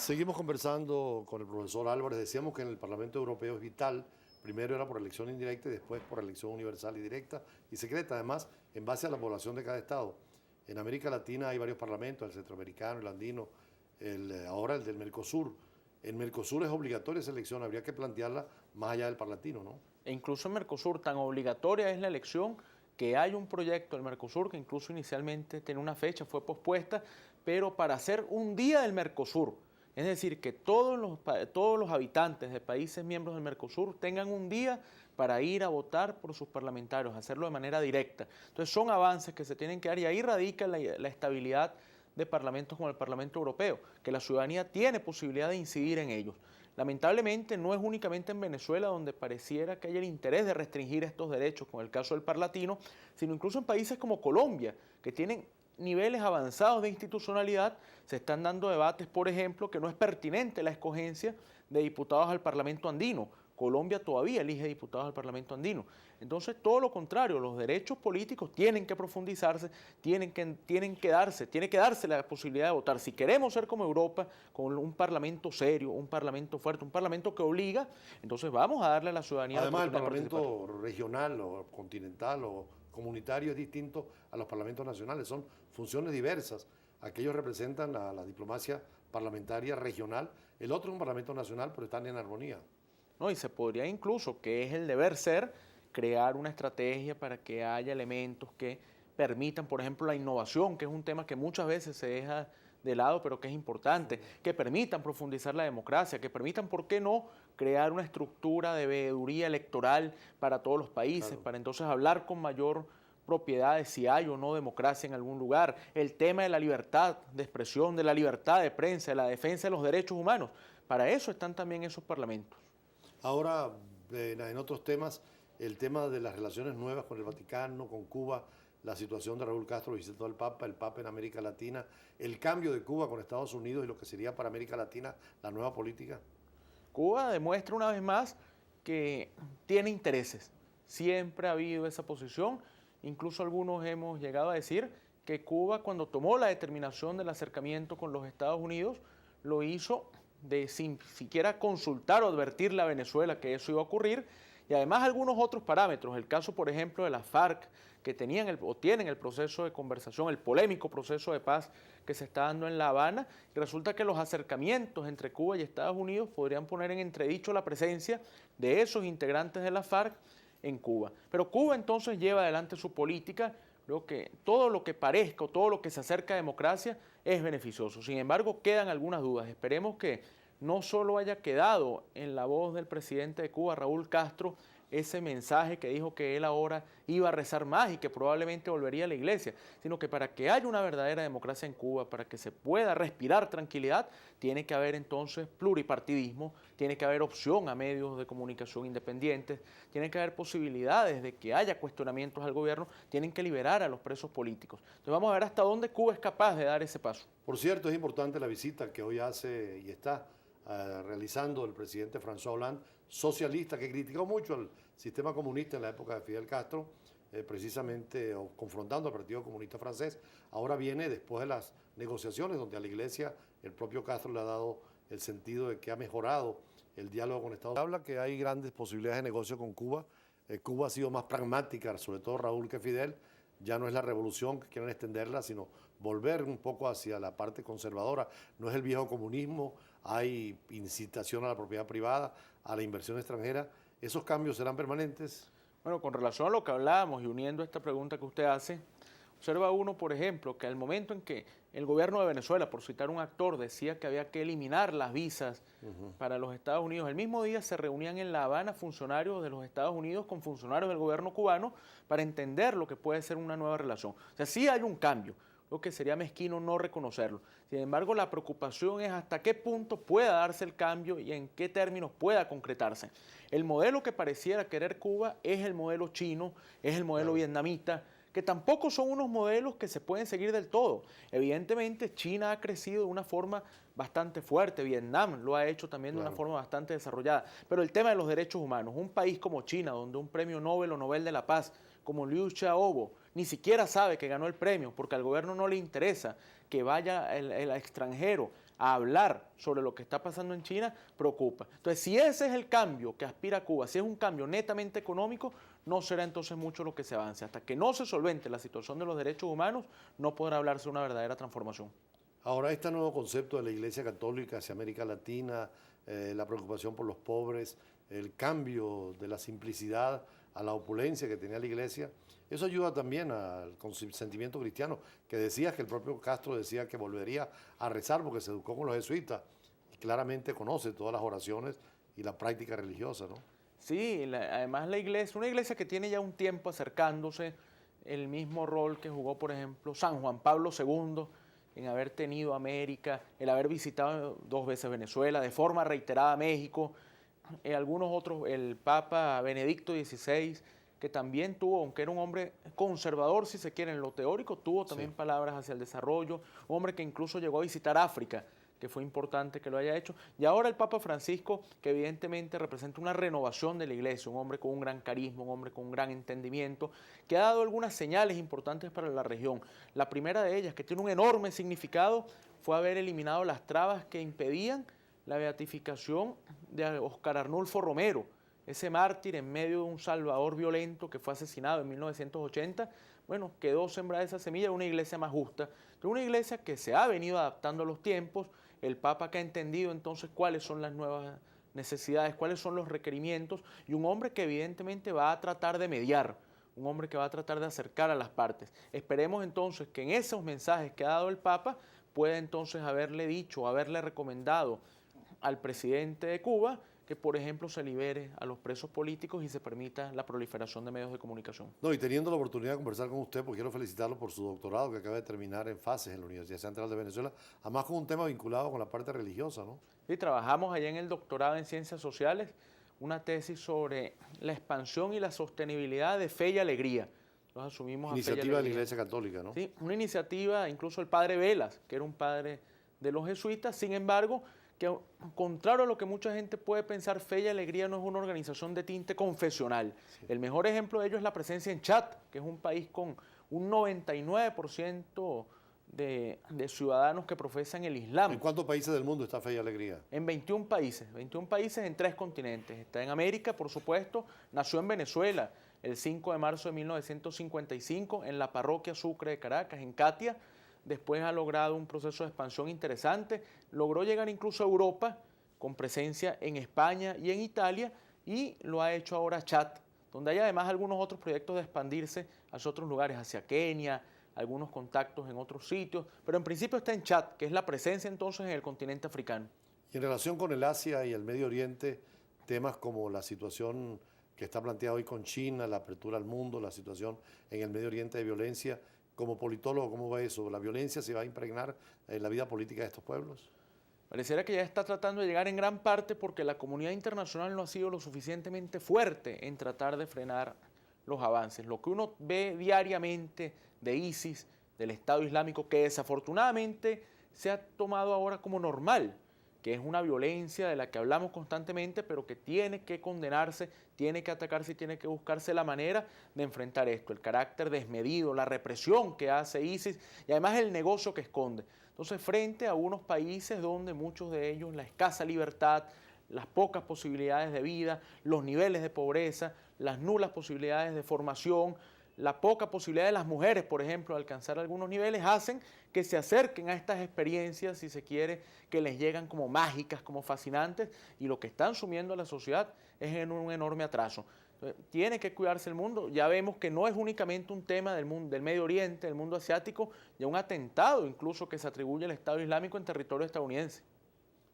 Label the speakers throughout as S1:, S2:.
S1: Seguimos conversando con el profesor Álvarez. Decíamos que en el Parlamento Europeo es vital. Primero era por elección indirecta y después por elección universal y directa y secreta, además, en base a la población de cada estado. En América Latina hay varios parlamentos, el centroamericano, el andino, ahora el del Mercosur. En Mercosur es obligatoria esa elección, habría que plantearla más allá del parlatino, ¿no?
S2: E incluso en Mercosur, tan obligatoria es la elección que hay un proyecto del Mercosur que incluso inicialmente tenía una fecha, fue pospuesta, pero para hacer un día del Mercosur, es decir, que todos los habitantes de países miembros del Mercosur tengan un día para ir a votar por sus parlamentarios, hacerlo de manera directa. Entonces son avances que se tienen que dar y ahí radica la estabilidad de parlamentos como el Parlamento Europeo, que la ciudadanía tiene posibilidad de incidir en ellos. Lamentablemente no es únicamente en Venezuela donde pareciera que hay el interés de restringir estos derechos, con el caso del parlatino, sino incluso en países como Colombia, que tienen niveles avanzados de institucionalidad, se están dando debates, por ejemplo, que no es pertinente la escogencia de diputados al Parlamento andino. Colombia todavía elige diputados al Parlamento andino. Entonces, todo lo contrario, los derechos políticos tienen que profundizarse, tiene que darse la posibilidad de votar. Si queremos ser como Europa, con un Parlamento serio, un Parlamento fuerte, un Parlamento que obliga, entonces vamos a darle a la ciudadanía la
S1: Además, el
S2: oportunidad de participar.
S1: Parlamento regional o continental o comunitario es distinto a los parlamentos nacionales, son funciones diversas. Aquellos representan a la diplomacia parlamentaria regional, el otro es un parlamento nacional, pero están en armonía.
S2: ¿No? Y se podría incluso, que es el deber ser, crear una estrategia para que haya elementos que permitan, por ejemplo, la innovación, que es un tema que muchas veces se deja de lado, pero que es importante, que permitan profundizar la democracia, que permitan, ¿por qué no?, crear una estructura de veeduría electoral para todos los países,
S1: Claro.
S2: para entonces hablar con mayor propiedad de si hay o no democracia en algún lugar, el tema de la libertad de expresión, de la libertad de prensa, de la defensa de los derechos humanos. Para eso están también esos parlamentos.
S1: Ahora, en otros temas, el tema de las relaciones nuevas con el Vaticano, con Cuba, la situación de Raúl Castro visitó al Papa, el Papa en América Latina, el cambio de Cuba con Estados Unidos y lo que sería para América Latina la nueva política.
S2: Cuba demuestra una vez más que tiene intereses. Siempre ha habido esa posición. Incluso algunos hemos llegado a decir que Cuba, cuando tomó la determinación del acercamiento con los Estados Unidos, lo hizo sin siquiera consultar o advertirle a Venezuela que eso iba a ocurrir, y además algunos otros parámetros, el caso por ejemplo de las FARC, que tienen el proceso de conversación, el polémico proceso de paz que se está dando en La Habana, y resulta que los acercamientos entre Cuba y Estados Unidos podrían poner en entredicho la presencia de esos integrantes de la FARC en Cuba. Pero Cuba entonces lleva adelante su política. Creo que todo lo que parezca o todo lo que se acerca a democracia es beneficioso. Sin embargo, quedan algunas dudas. Esperemos que no solo haya quedado en la voz del presidente de Cuba, Raúl Castro, ese mensaje que dijo que él ahora iba a rezar más y que probablemente volvería a la iglesia, sino que para que haya una verdadera democracia en Cuba, para que se pueda respirar tranquilidad, tiene que haber entonces pluripartidismo, tiene que haber opción a medios de comunicación independientes, tiene que haber posibilidades de que haya cuestionamientos al gobierno, tienen que liberar a los presos políticos. Entonces vamos a ver hasta dónde Cuba es capaz de dar ese paso.
S1: Por cierto, es importante la visita que hoy hace y está realizando el presidente François Hollande, socialista, que criticó mucho al sistema comunista en la época de Fidel Castro, precisamente confrontando al Partido Comunista Francés. Ahora viene después de las negociaciones donde a la iglesia el propio Castro le ha dado el sentido de que ha mejorado el diálogo con Estados Unidos. Habla que hay grandes posibilidades de negocio con Cuba. Cuba ha sido más pragmática, sobre todo Raúl, que Fidel. Ya no es la revolución que quieren extenderla, sino volver un poco hacia la parte conservadora. No es el viejo comunismo, hay incitación a la propiedad privada, a la inversión extranjera. ¿Esos cambios serán permanentes?
S2: Bueno, con relación a lo que hablábamos y uniendo esta pregunta que usted hace, observa uno, por ejemplo, que al momento en que el gobierno de Venezuela, por citar un actor, decía que había que eliminar las visas para los Estados Unidos, el mismo día se reunían en La Habana funcionarios de los Estados Unidos con funcionarios del gobierno cubano para entender lo que puede ser una nueva relación. O sea, sí hay un cambio, lo que sería mezquino no reconocerlo. Sin embargo, la preocupación es hasta qué punto pueda darse el cambio y en qué términos pueda concretarse. El modelo que pareciera querer Cuba es el modelo chino, es el modelo vietnamita, que tampoco son unos modelos que se pueden seguir del todo. Evidentemente, China ha crecido de una forma bastante fuerte, Vietnam lo ha hecho también de una forma bastante desarrollada, pero el tema de los derechos humanos, un país como China, donde un premio Nobel o Nobel de la Paz, como Liu Xiaobo, ni siquiera sabe que ganó el premio, porque al gobierno no le interesa que vaya el extranjero a hablar sobre lo que está pasando en China, preocupa. Entonces, si ese es el cambio que aspira Cuba, si es un cambio netamente económico, no será entonces mucho lo que se avance. Hasta que no se solvente la situación de los derechos humanos, no podrá hablarse de una verdadera transformación.
S1: Ahora, este nuevo concepto de la Iglesia Católica hacia América Latina, la preocupación por los pobres, el cambio de la simplicidad a la opulencia que tenía la Iglesia, eso ayuda también al sentimiento cristiano, que decías que el propio Castro decía que volvería a rezar porque se educó con los jesuitas y claramente conoce todas las oraciones y la práctica religiosa, ¿no?
S2: Sí, además la iglesia, una iglesia que tiene ya un tiempo acercándose, el mismo rol que jugó, por ejemplo, San Juan Pablo II, en haber tenido América, el haber visitado 2 veces Venezuela, de forma reiterada México, algunos otros, el Papa Benedicto XVI, que también tuvo, aunque era un hombre conservador, si se quiere, en lo teórico, tuvo también palabras hacia el desarrollo, un hombre que incluso llegó a visitar África, que fue importante que lo haya hecho. Y ahora el Papa Francisco, que evidentemente representa una renovación de la Iglesia, un hombre con un gran carisma, un hombre con un gran entendimiento, que ha dado algunas señales importantes para la región. La primera de ellas, que tiene un enorme significado, fue haber eliminado las trabas que impedían la beatificación de Óscar Arnulfo Romero, ese mártir en medio de un Salvador violento que fue asesinado en 1980. Bueno, quedó sembrada esa semilla de una iglesia más justa, de una iglesia que se ha venido adaptando a los tiempos, el Papa que ha entendido entonces cuáles son las nuevas necesidades, cuáles son los requerimientos, y un hombre que evidentemente va a tratar de mediar, un hombre que va a tratar de acercar a las partes. Esperemos entonces que en esos mensajes que ha dado el Papa pueda entonces haberle dicho, haberle recomendado al presidente de Cuba que, por ejemplo, se libere a los presos políticos y se permita la proliferación de medios de comunicación.
S1: No, y teniendo la oportunidad de conversar con usted, pues quiero felicitarlo por su doctorado que acaba de terminar en fases en la Universidad Central de Venezuela, además con un tema vinculado con la parte religiosa, ¿no?
S2: Sí, trabajamos allá en el doctorado en Ciencias Sociales, una tesis sobre la expansión y la sostenibilidad de Fe y Alegría. Nos asumimos
S1: iniciativa de la Iglesia Católica, ¿no?
S2: Sí, una iniciativa, incluso el padre Velas, que era un padre de los jesuitas, sin embargo, que contrario a lo que mucha gente puede pensar, Fe y Alegría no es una organización de tinte confesional. Sí. El mejor ejemplo de ello es la presencia en Chad, que es un país con un 99% de ciudadanos que profesan el Islam.
S1: ¿En cuántos países del mundo está Fe y Alegría?
S2: En 21 países en 3 continentes. Está en América, por supuesto, nació en Venezuela el 5 de marzo de 1955 en la parroquia Sucre de Caracas, en Catia. Después ha logrado un proceso de expansión interesante, logró llegar incluso a Europa, con presencia en España y en Italia, y lo ha hecho ahora Chad, donde hay además algunos otros proyectos de expandirse hacia otros lugares, hacia Kenia, algunos contactos en otros sitios, pero en principio está en Chad, que es la presencia entonces en el continente africano.
S1: Y en relación con el Asia y el Medio Oriente, temas como la situación que está planteada hoy con China, la apertura al mundo, la situación en el Medio Oriente de violencia, como politólogo, ¿cómo va eso? ¿La violencia se va a impregnar en la vida política de estos pueblos?
S2: Pareciera que ya está tratando de llegar en gran parte porque la comunidad internacional no ha sido lo suficientemente fuerte en tratar de frenar los avances. Lo que uno ve diariamente de ISIS, del Estado Islámico, que desafortunadamente se ha tomado ahora como normal, que es una violencia de la que hablamos constantemente, pero que tiene que condenarse, tiene que atacarse y tiene que buscarse la manera de enfrentar esto, el carácter desmedido, la represión que hace ISIS y además el negocio que esconde. Entonces, frente a unos países donde muchos de ellos la escasa libertad, las pocas posibilidades de vida, los niveles de pobreza, las nulas posibilidades de formación, la poca posibilidad de las mujeres, por ejemplo, de alcanzar algunos niveles, hacen que se acerquen a estas experiencias, si se quiere, que les llegan como mágicas, como fascinantes, y lo que están sumiendo a la sociedad es en un enorme atraso. Entonces, tiene que cuidarse el mundo. Ya vemos que no es únicamente un tema del mundo, del Medio Oriente, del mundo asiático, ya un atentado incluso que se atribuye al Estado Islámico en territorio estadounidense.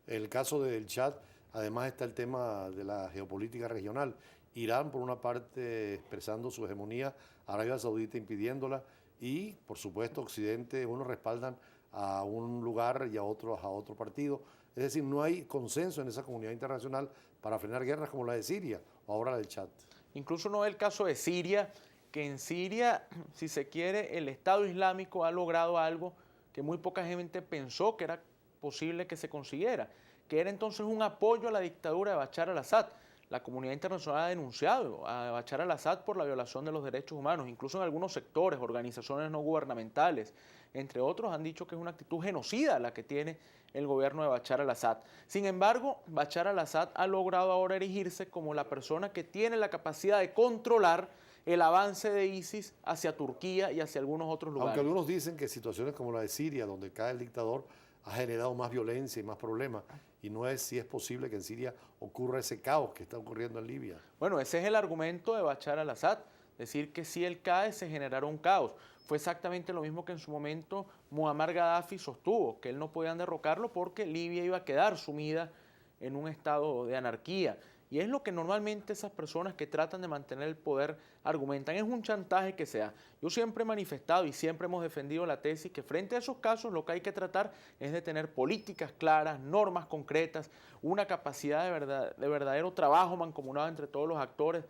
S1: El caso del Chad, además está el tema de la geopolítica regional. Irán, por una parte, expresando su hegemonía, Arabia Saudita impidiéndola y, por supuesto, Occidente, unos respaldan a un lugar y a otro partido. Es decir, no hay consenso en esa comunidad internacional para frenar guerras como la de Siria o ahora la del Chad.
S2: Incluso no es el caso de Siria, que en Siria, si se quiere, el Estado Islámico ha logrado algo que muy poca gente pensó que era posible que se consiguiera, que era entonces un apoyo a la dictadura de Bashar al-Assad. La comunidad internacional ha denunciado a Bashar al-Assad por la violación de los derechos humanos, incluso en algunos sectores, organizaciones no gubernamentales, entre otros, han dicho que es una actitud genocida la que tiene el gobierno de Bashar al-Assad. Sin embargo, Bashar al-Assad ha logrado ahora erigirse como la persona que tiene la capacidad de controlar el avance de ISIS hacia Turquía y hacia algunos otros lugares.
S1: Aunque algunos dicen que situaciones como la de Siria, donde cae el dictador, ha generado más violencia y más problemas, y no es si es posible que en Siria ocurra ese caos que está ocurriendo en Libia.
S2: Bueno, ese es el argumento de Bashar al-Assad, decir que si él cae se generará un caos. Fue exactamente lo mismo que en su momento Muammar Gaddafi sostuvo, que él no podían derrocarlo porque Libia iba a quedar sumida en un estado de anarquía. Y es lo que normalmente esas personas que tratan de mantener el poder argumentan. Es un chantaje que se da. Yo siempre he manifestado y siempre hemos defendido la tesis que frente a esos casos lo que hay que tratar es de tener políticas claras, normas concretas, una capacidad de verdadero trabajo mancomunado entre todos los actores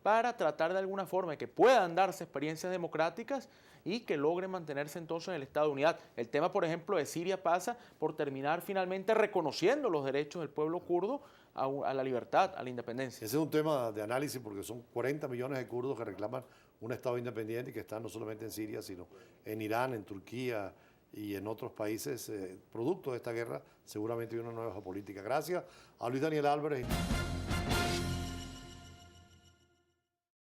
S2: para tratar de alguna forma de que puedan darse experiencias democráticas y que logren mantenerse entonces en el estado de unidad. El tema, por ejemplo, de Siria pasa por terminar finalmente reconociendo los derechos del pueblo kurdo a la libertad, a la independencia.
S1: Ese es un tema de análisis porque son 40 millones de kurdos que reclaman un Estado independiente y que están no solamente en Siria, sino en Irán, en Turquía y en otros países. Producto de esta guerra, seguramente hay una nueva geopolítica. Gracias a Luis Daniel Álvarez.